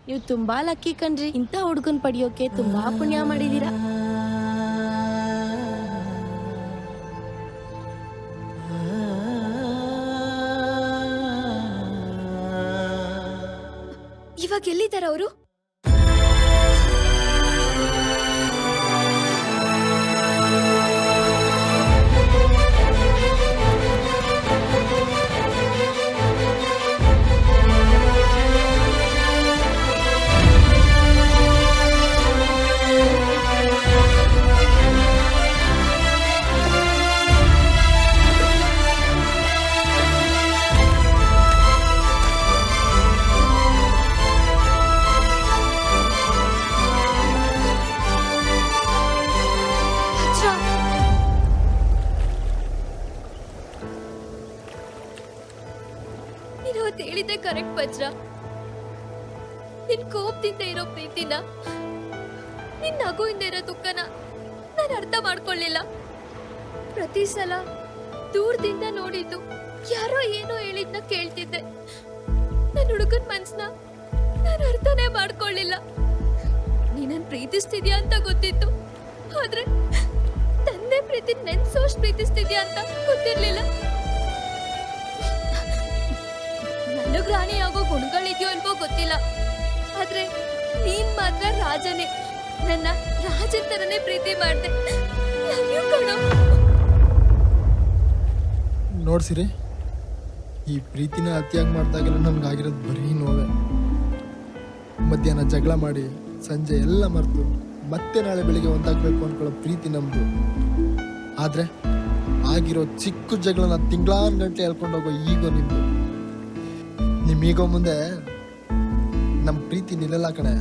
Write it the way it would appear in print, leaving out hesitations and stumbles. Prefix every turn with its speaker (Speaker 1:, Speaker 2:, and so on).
Speaker 1: ನೀವು ತುಂಬಾ ಲಕ್ಕಿ ಕಣ್ರಿ. ಇಂಥ ಹುಡುಗನ್ ಪಡಿಯೋಕೆ ತುಂಬಾ ಪುಣ್ಯ ಮಾಡಿದೀರಾ.
Speaker 2: ಇವಾಗ ಎಲ್ಲಿದ್ದಾರೆ ಅವರು? ಹೇಳಿದ್ದೆ ಕರೆಕ್ಟ್ ವಜ್ರ. ನಿನ್ ಕೋಪದಿಂದ ಇರೋ ಪ್ರೀತಿನ, ನಿನ್ ನಗುವಿಂದ ಇರೋ ದುಃಖನ ನಾನು ಅರ್ಥ ಮಾಡ್ಕೊಳ್ಳಿಲ್ಲ. ಪ್ರತಿ ಸಲ ದೂರದಿಂದ ನೋಡಿದ್ದು ಯಾರೋ ಏನೋ ಹೇಳಿದ್ನ ಕೇಳ್ತಿದ್ದೆ. ನನ್ನ ಹುಡುಗನ್ ಮನ್ಸನ್ನ ನಾನು ಅರ್ಥನೇ ಮಾಡ್ಕೊಳ್ಳಿಲ್ಲ. ನೀನನ್ ಪ್ರೀತಿಸ್ತಿದ್ಯಾ ಅಂತ ಗೊತ್ತಿತ್ತು, ಆದ್ರೆ ತಂದೆ ಪ್ರೀತಿ ನೆನ್ಸೋಷ್ಟು ಪ್ರೀತಿಸ್ತಿದ್ಯಾ ಅಂತ ಗೊತ್ತಿರ್ಲಿಲ್ಲ. ನನಗ್ ರಾಣಿ ಆಗೋ ಗುಣಗಳಿದ್ಯೋ ಇಲ್ವೋ ಗೊತ್ತಿಲ್ಲ, ಆದ್ರೆ ನೀನ್ ಮಾತ್ರ ರಾಜನೇ. ನನ್ನ ರಾಜನ್ ತರನೇ ಪ್ರೀತಿ ಮಾಡ್ದೆ.
Speaker 3: ನೋಡ್ಸಿರಿ, ಈ ಪ್ರೀತಿನ ಅತಿಯಾಗಿ ಮಾಡಿದಾಗೆಲ್ಲ ನನ್ಗಾಗಿರೋದು ಬರೀ ನೋವೆ. ಮಧ್ಯಾಹ್ನ ಜಗಳ ಮಾಡಿ ಸಂಜೆ ಎಲ್ಲ ಮರೆತು ಮತ್ತೆ ನಾಳೆ ಬೆಳಿಗ್ಗೆ ಒಂದಾಗಬೇಕು ಅಂದ್ಕೊಳ್ಳೋ ಪ್ರೀತಿ ನಮ್ಮದು. ಆದರೆ ಆಗಿರೋ ಚಿಕ್ಕ ಜಗಳನ ತಿಂಗಳಾನ್ ಗಂಟೆ ಹೇಳ್ಕೊಂಡು ಹೋಗೋ ಈಗೋ ನಿಮ್ಮದು. ನಿಮ್ಮ ಈಗೋ ಮುಂದೆ ನಮ್ಮ ಪ್ರೀತಿ ನಿಲ್ಲಲ್ಲ ಕಣೆ.